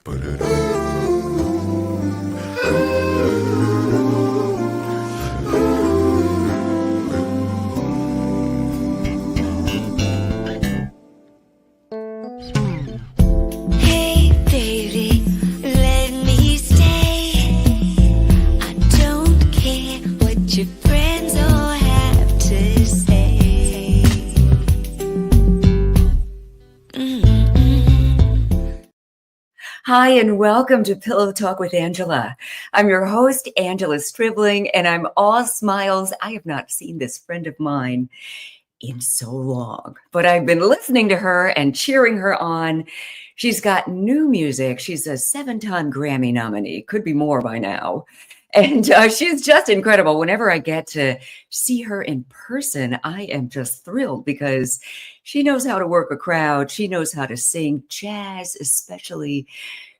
Hey, baby, let me stay. I don't care what your friends all have to say. Hi, and welcome to Pillow Talk with Angela. I'm your host, Angela Stribling, and I'm all smiles. I have not seen this friend of mine in so long, but I've been listening to her and cheering her on. She's got new music. She's a 7-time Grammy nominee, could be more by now. And she's just incredible. Whenever I get to see her in person, I am just thrilled because she knows how to work a crowd. She knows how to sing jazz, especially.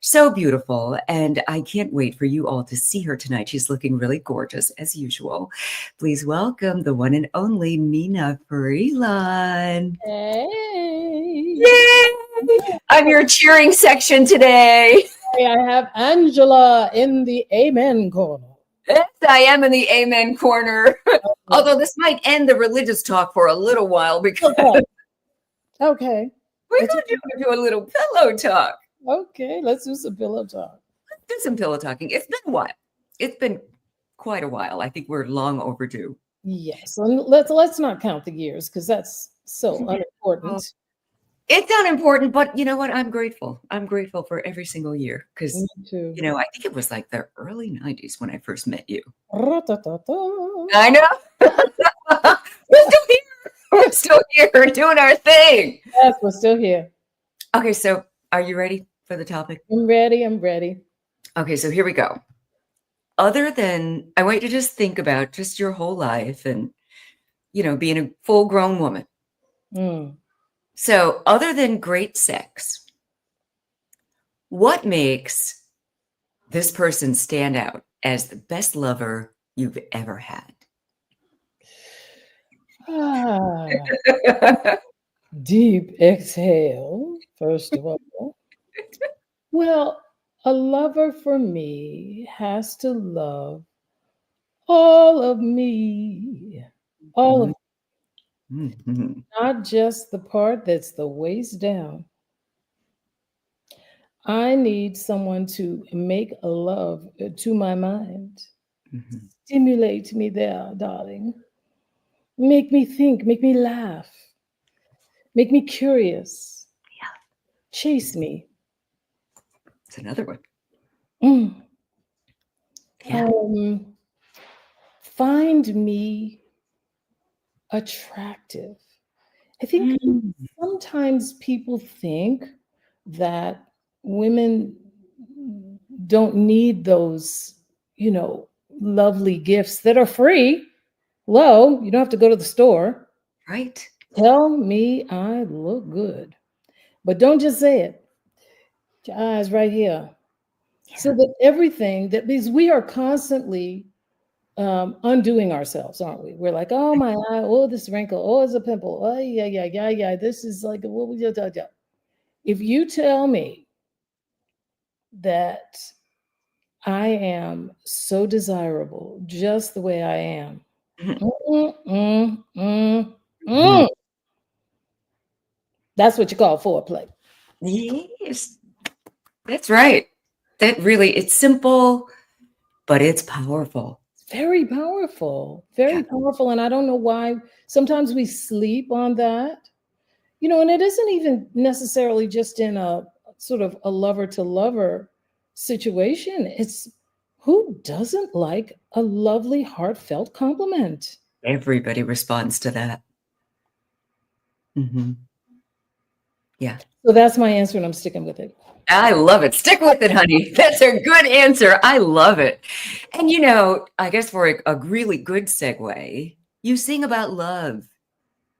So beautiful. And I can't wait for you all to see her tonight. She's looking really gorgeous as usual. Please welcome the one and only Nnenna Freelon. Hey. Yay! I'm your cheering section today. Hey, I have Angela in the Amen corner. Yes, I am in the Amen corner. Although this might end the religious talk for a little while because Okay. we're going to do a little pillow talk. Okay, let's do some pillow talk. Let's do some pillow talking. It's been a while. It's been quite a while. I think we're long overdue. Yes, and let's not count the years because that's so unimportant. It's unimportant, but you know what? I'm grateful. I'm grateful for every single year because, Me too. you know, I think it was like the early 90s when I first met you. Ra-ta-ta-ta. I know. We're still here. We're still here doing our thing. Yes, we're still here. Okay, so are you ready for the topic? I'm ready. I'm ready. Okay, so here we go. Other than, I want you to just think about just your whole life and, you know, being a full-grown woman. Mm. So other than great sex, what makes this person stand out as the best lover you've ever had? Ah, deep exhale, first of all. Well, a lover for me has to love all of me, all of Mhm. not just the part that's the waist down. I need someone to make a love to my mind. Mhm. Stimulate me there, darling. Make me think, make me laugh, make me curious. Yeah. Chase me. It's another one. Mm. Yeah. Find me attractive. I think Mm. sometimes people think that women don't need those, lovely gifts that are free. Low, you don't have to go to the store. Right? Tell me I look good. But don't just say it. Your eyes right here. Yeah. So that everything that because we are constantly undoing ourselves, aren't we? We're like, oh my eye, oh this wrinkle, oh it's a pimple, oh yeah. This is like what we just. If you tell me that I am so desirable just the way I am, Mhm. that's what you call foreplay. Yes. That's right. That really, it's simple, but it's powerful. Very powerful, very Yeah. powerful. And I don't know why sometimes we sleep on that. And it isn't even necessarily just in a sort of a lover to lover situation. It's who doesn't like a lovely, heartfelt compliment? Everybody responds to that. Mhm. Yeah. So that's my answer, and I'm sticking with it. I love it. Stick with it, honey. That's a good answer. I love it. And you know, I guess for a really good segue, you sing about love.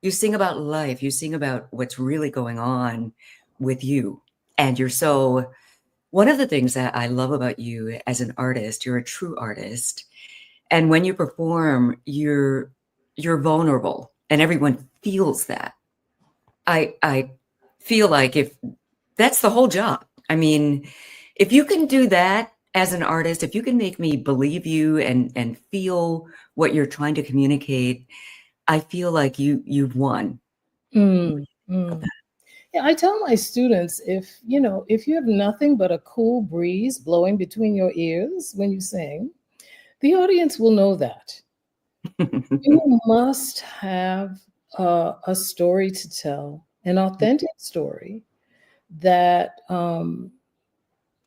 You sing about life. You sing about what's really going on with you. And you're so, one of the things that I love about you as an artist, you're a true artist. And when you perform, you're vulnerable and everyone feels that. I feel like if that's the whole job. I mean, if you can do that as an artist, if you can make me believe you and feel what you're trying to communicate, I feel like you've won. Mm, mm. Yeah, I tell my students, if you have nothing but a cool breeze blowing between your ears when you sing, the audience will know that. You must have a story to tell, an authentic story that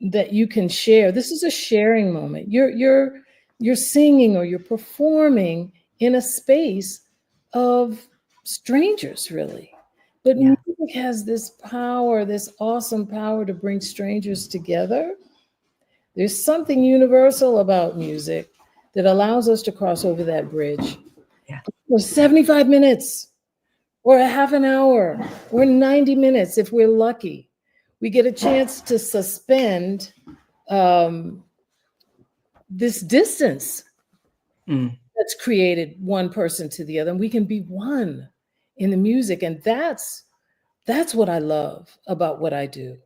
that you can share. This is a sharing moment. You're singing or you're performing in a space of strangers, really. But Yeah. music has this power, this awesome power to bring strangers together. There's something universal about music that allows us to cross over that bridge. Yeah. For 75 minutes or a half an hour or 90 minutes, if we're lucky, we get a chance to suspend this distance Mm. that's created one person to the other, and we can be one in the music. And that's what I love about what I do.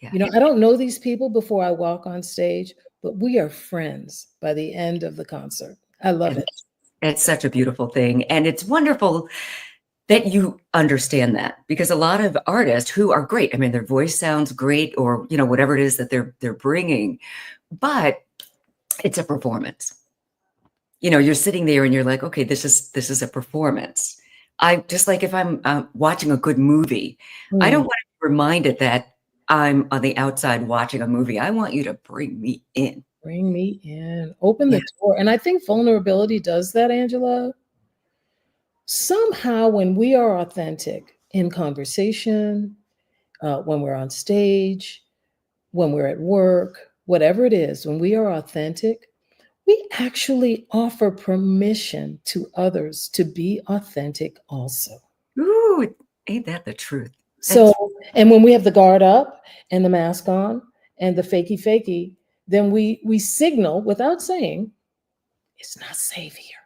Yeah. I don't know these people before I walk on stage, but we are friends by the end of the concert. I love And it. it's such a beautiful thing. And it's wonderful that you understand that, because a lot of artists who are great, I mean, their voice sounds great, or, whatever it is that they're bringing, but it's a performance. You're sitting there and you're like, okay, this is a performance. I just, like, if I'm watching a good movie, I don't Mm. want to be reminded that I'm on the outside watching a movie. I want you to bring me in. Bring me in, open Yeah. the door. And I think vulnerability does that, Angela. Somehow, when we are authentic in conversation, when we're on stage, when we're at work, whatever it is, when we are authentic, we actually offer permission to others to be authentic also. Ooh, ain't that the truth? So, and when we have the guard up and the mask on and the fakey, then we signal without saying, it's not safe here.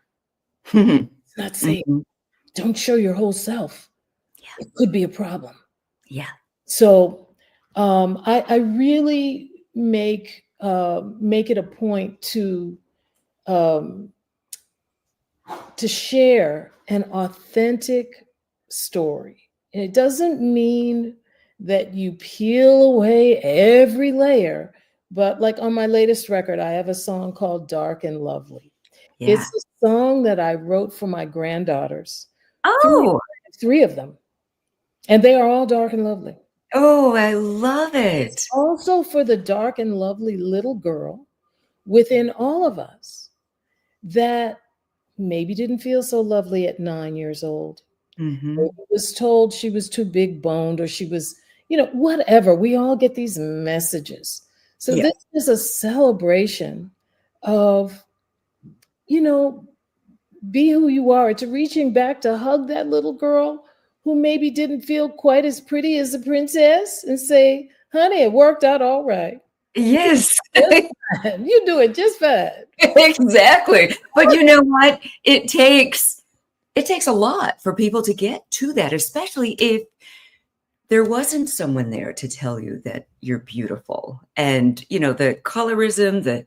It's not safe. Mhm. Don't show your whole self. Yeah. It could be a problem. Yeah. So I really make it a point um, to share an authentic story. And it doesn't mean that you peel away every layer, but like on my latest record, I have a song called Dark and Lovely. Yeah. It's a song that I wrote for my granddaughters, Oh, three of them, and they are all dark and lovely. oh, I love it. Also for the dark and lovely little girl within all of us that maybe didn't feel so lovely at 9 years old. Mhm. Maybe was told she was too big boned, or she was, whatever. We all get these messages. So Yeah. this is a celebration of, be who you are. It's reaching back to hug that little girl who maybe didn't feel quite as pretty as a princess and say, honey, it worked out all right. Yes. You do it just fine. Exactly. But you know what? It takes a lot for people to get to that, especially if there wasn't someone there to tell you that you're beautiful. And, the colorism, the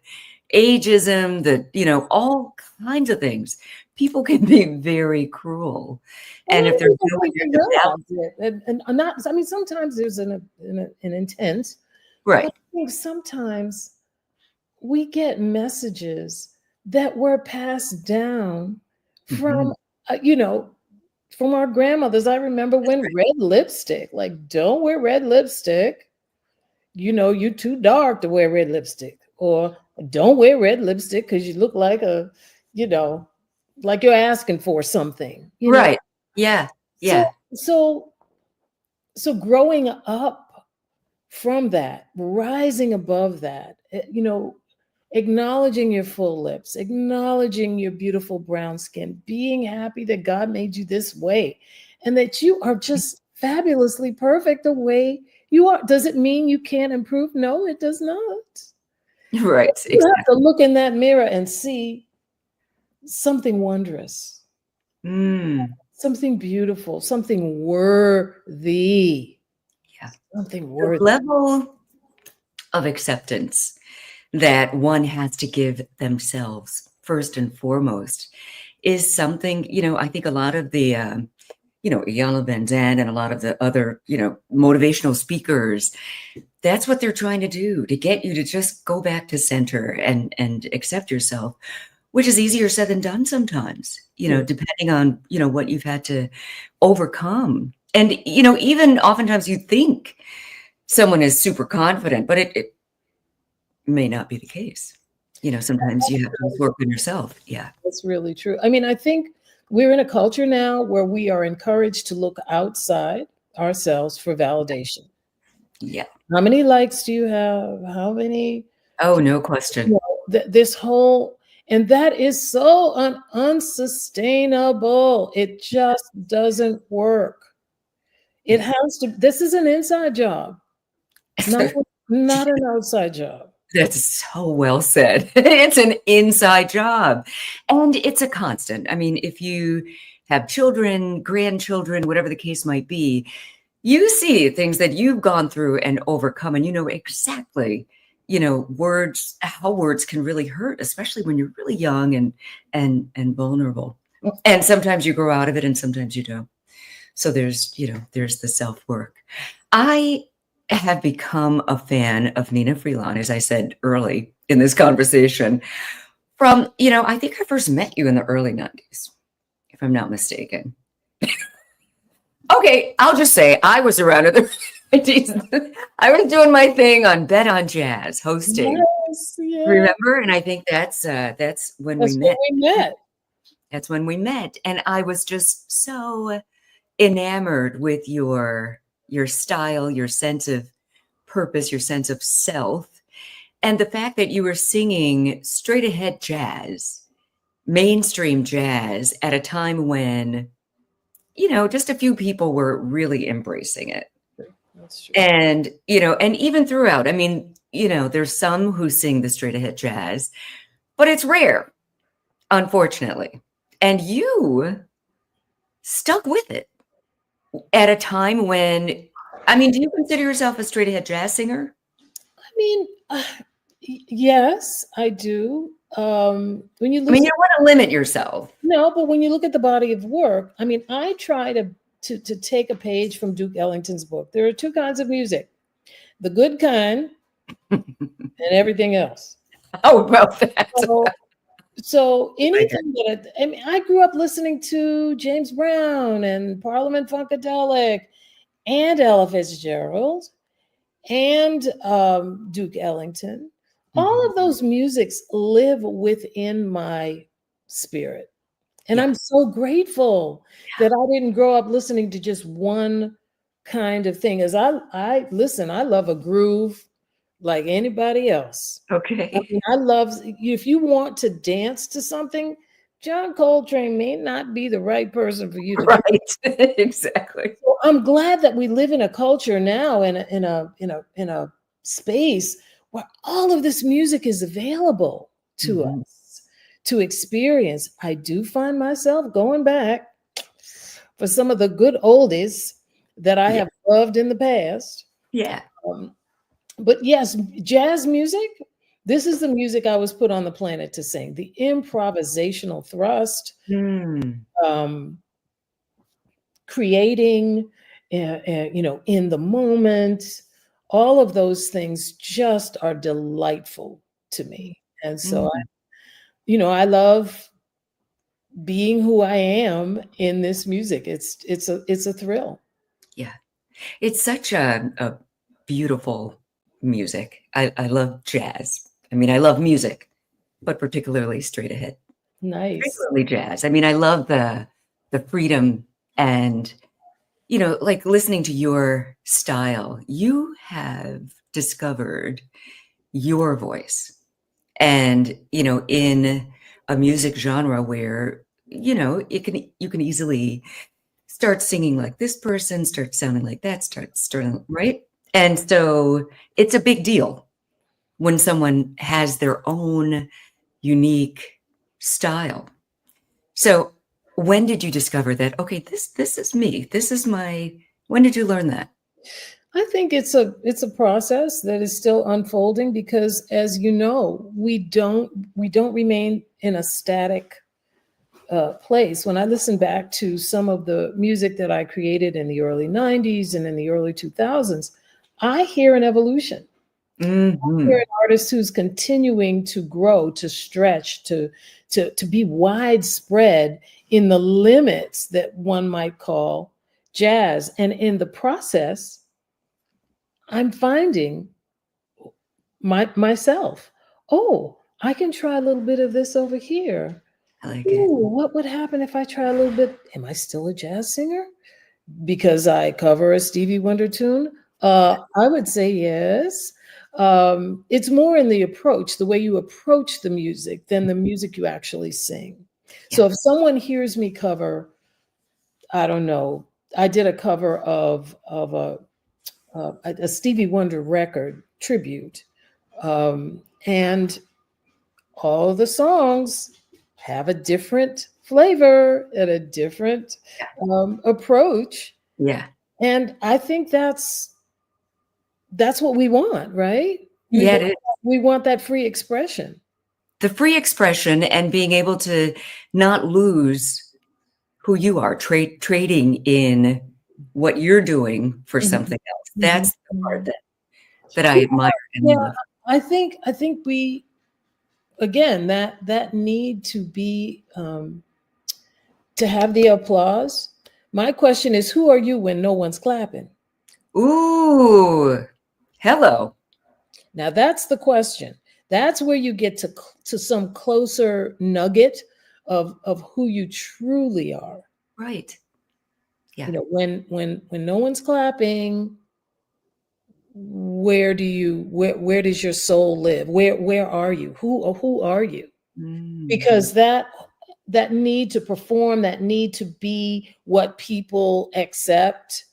ageism, all kinds of things. People can be very cruel. And if there's no one there to balance, And not, I mean, sometimes there's an intent, right. but I think sometimes we get messages that were passed down from, from our grandmothers. I remember when red lipstick, like, don't wear red lipstick. You're too dark to wear red lipstick, or don't wear red lipstick because you look like like you're asking for something, Right. Yeah. Yeah. So growing up from that, rising above that, acknowledging your full lips, acknowledging your beautiful brown skin, being happy that God made you this way and that you are just fabulously perfect the way you are. Does it mean you can't improve? No, it does not. Right. You have Exactly. to look in that mirror and see something wondrous, Mm. something beautiful, something worthy. Yeah. Something The worthy. level of acceptance that one has to give themselves first and foremost is something, I think a lot of the, Iyanla Vanzant and a lot of the other, motivational speakers, that's what they're trying to do, to get you to just go back to center and accept yourself, which is easier said than done sometimes, depending on, what you've had to overcome. And, even oftentimes you think someone is super confident, but it may not be the case. Sometimes you have to work on yourself. Yeah. That's really true. I mean, I think we're in a culture now where we are encouraged to look outside ourselves for validation. Yeah. How many likes do you have? How many? Oh, no question. This whole, and that is so unsustainable. It just doesn't work. It has to, this is an inside job, not an outside job. That's so well said. It's an inside job. And it's a constant. I mean, if you have children, grandchildren, whatever the case might be, you see things that you've gone through and overcome, and you know exactly, how words can really hurt, especially when you're really young and vulnerable. And sometimes you grow out of it and sometimes you don't. So there's the self-work. I have become a fan of Nnenna Freelon, as I said early in this conversation, from, I think I first met you in the early 90s, if I'm not mistaken. Okay, I'll just say I was around in the 90s. I was doing my thing on Bet on Jazz, hosting. Yes, yes. Remember? And I think that's when we met. That's when we met. And I was just so enamored with your style, your sense of purpose, your sense of self, and the fact that you were singing straight ahead jazz, mainstream jazz at a time when, just a few people were really embracing it. That's true. And, and even throughout, I mean, there's some who sing the straight ahead jazz, but it's rare, unfortunately. And you stuck with it at a time when, do you consider yourself a straight ahead jazz singer? I mean, yes, I do. When you you don't want to limit yourself. No, but when you look at the body of work, I try to take a page from Duke Ellington's book. There are two kinds of music: the good kind and everything else. Oh, well, that's so anything that I grew up listening to James Brown and Parliament Funkadelic and Ella Fitzgerald and Duke Ellington. All of those musics live within my spirit. And I'm so grateful that I didn't grow up listening to just one kind of thing. As I love a groove like anybody else. Okay. I love, if you want to dance to something, John Coltrane may not be the right person for you to do. Exactly. So I'm glad that we live in a culture now, in a space where all of this music is available to us to experience. I do find myself going back for some of the good oldies that I have loved in the past. Yeah. But yes, jazz music, this is the music I was put on the planet to sing. The improvisational thrust, creating, in the moment, all of those things just are delightful to me. And so, I love being who I am in this music. It's a thrill. Yeah, it's such a beautiful music. I love jazz. I love music, but particularly straight ahead. Nice. Particularly jazz. I love the freedom and, like listening to your style. You have discovered your voice. And, in a music genre where, you can easily start singing like this person, start sounding like that, start right. And so it's a big deal when someone has their own unique style. So when did you discover that, okay, this is me, when did you learn that? I think it's a process that is still unfolding because, as you know, we don't remain in a static place. When I listen back to some of the music that I created in the early 90s and in the early 2000s, I hear an evolution. Hmm. You're an artist who's continuing to grow, to stretch, to be widespread in the limits that one might call jazz. And in the process, I'm finding myself. Oh, I can try a little bit of this over here. I like it. Ooh, what would happen if I try a little bit? Am I still a jazz singer? Because I cover a Stevie Wonder tune? I would say yes. It's more in the approach, the way you approach the music than the music you actually sing. So Yeah. if someone hears me cover, I don't know, I did a cover of a Stevie Wonder record tribute, and all the songs have a different flavor and a different approach. Yeah. And I think that's what we want, right? Yeah, it is. We want that free expression. The free expression and being able to not lose who you are, trading in what you're doing for something else. That's the part that I admire and Yeah, love. I think we, again, that need to be to have the applause. My question is, who are you when no one's clapping? Ooh, hello. Now that's the question. That's where you get to some closer nugget of who you truly are. Right. Yeah. You know, when no one's clapping, where does your soul live? Where are you? Who are you? Because that need to perform, that need to be what people accept,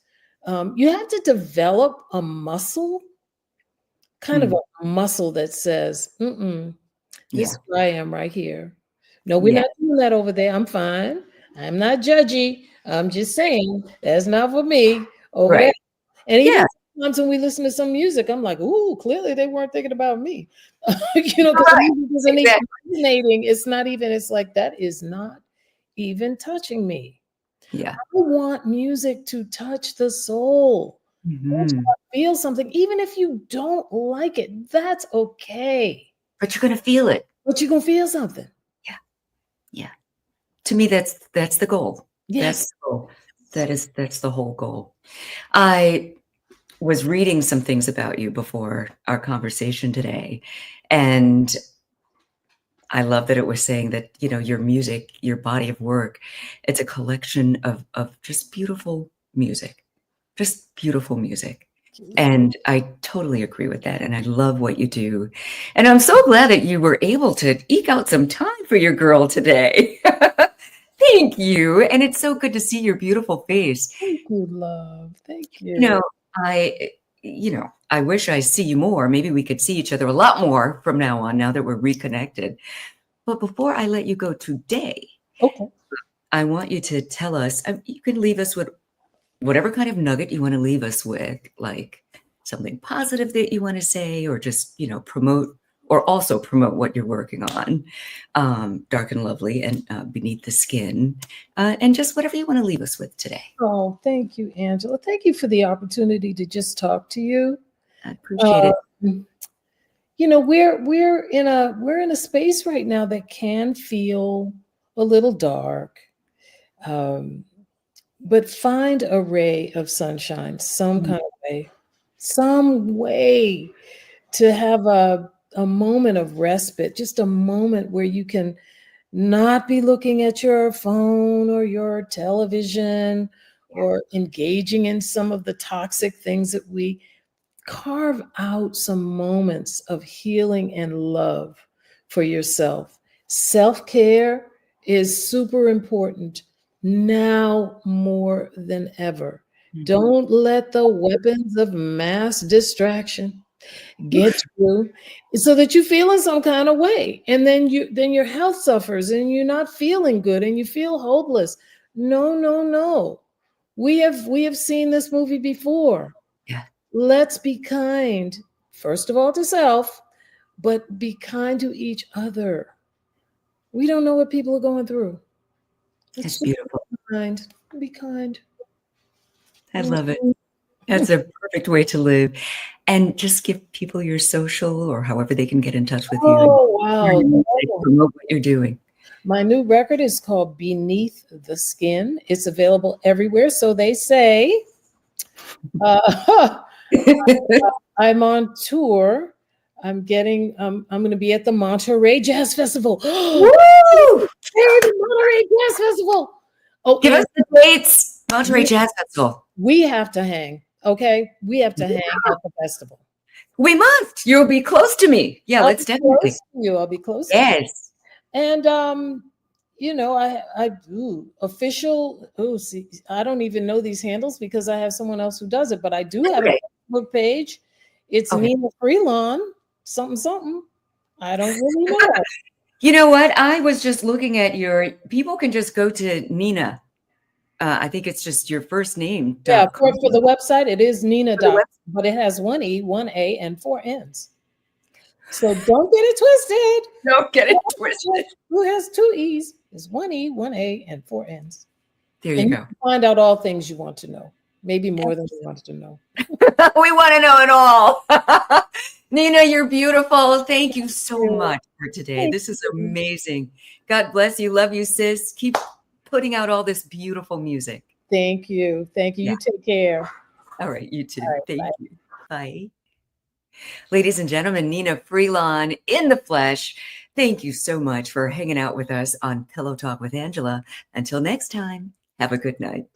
you have to develop a muscle, kind of a muscle that says, this Yeah. is where I am right here. No, we're Yeah. not doing that over there. I'm fine. I'm not judgy. I'm just saying that's not for me over there. Right. And even Yeah. sometimes when we listen to some music, I'm like, ooh, clearly they weren't thinking about me. You know, because Right. music isn't even Exactly. resonating. It's not even, it's like, that is not even touching me. Yeah. I want music to touch the soul. I want you Mhm. to feel something, even if you don't like it, that's okay. But you're gonna feel it. But you're gonna feel something. Yeah. To me, that's the goal. That's Yes. the goal. That's the whole goal. I was reading some things about you before our conversation today, and I love that it was saying that, your music, your body of work, it's a collection of just beautiful music. Just beautiful music. And I totally agree with that, and I love what you do. And I'm so glad that you were able to eke out some time for your girl today. Thank you, and it's so good to see your beautiful face. Thank you, love. Thank You you. know, I I wish I see you more. Maybe we could see each other a lot more from now on, now that we're reconnected. But before I let you go today, Okay. I want you to tell us, you can leave us with whatever kind of nugget you want to leave us with, like something positive that you want to say, or just, promote, or also promote what you're working on, Dark and Lovely and Beneath the Skin, and just whatever you want to leave us with today. Oh, thank you, Angela. Thank you for the opportunity to just talk to you. I appreciate it. You know, we're in a space right now that can feel a little dark. But find a ray of sunshine, some kind of way, some way to have a moment of respite, just a moment where you can not be looking at your phone or your television or engaging in some of the toxic things that we carve out some moments of healing and love for yourself. Self-care is super important now more than ever. Don't let the weapons of mass distraction get through so that you feel in some kind of way, and then your health suffers and you're not feeling good and you feel hopeless. No, no, no. We have seen this movie before. Yeah. Let's be kind, first of all, to self, but be kind to each other. We don't know what people are going through. That's beautiful. Be kind. Be kind. I love it. That's a perfect way to live. And just give people your social or however they can get in touch with you. Oh, wow. Promote what you're doing. My new record is called Beneath the Skin. It's available everywhere, so they say. I'm on tour. I'm going to be at the Monterey Jazz Festival. Woo! The Monterey Jazz Festival. Oh, give us the dates. Monterey Jazz Festival. We have to hang. Okay, we have to hang at the festival. We must. You'll be close to me. Yeah, let's definitely. I'll be close. Yes. And you know, I do official. Oh, see, I don't even know these handles because I have someone else who does it. But I do have a Facebook page. It's Nnenna Freelon. Something. I don't really know. You know what? I was just looking at people can just go to Nnenna. I think it's just your first name. Yeah, for the website, it is Nnenna. But it has 1 E, 1 A, and 4 N's. So don't get it twisted. Don't get it twisted. Who has 2 E's? It's 1 E, 1 A, and 4 N's. There you go. You find out all things you want to know. Maybe more than you wanted to know. We want to know it all. Nnenna, you're beautiful. Thank you so much for today. This is amazing. God bless you. Love you, sis. Keep putting out all this beautiful music. Thank you. Thank you. Yeah. You take care. All right. You too. Right, Thank you. Bye. Ladies and gentlemen, Nnenna Freelon in the flesh. Thank you so much for hanging out with us on Pillow Talk with Angela. Until next time, have a good night.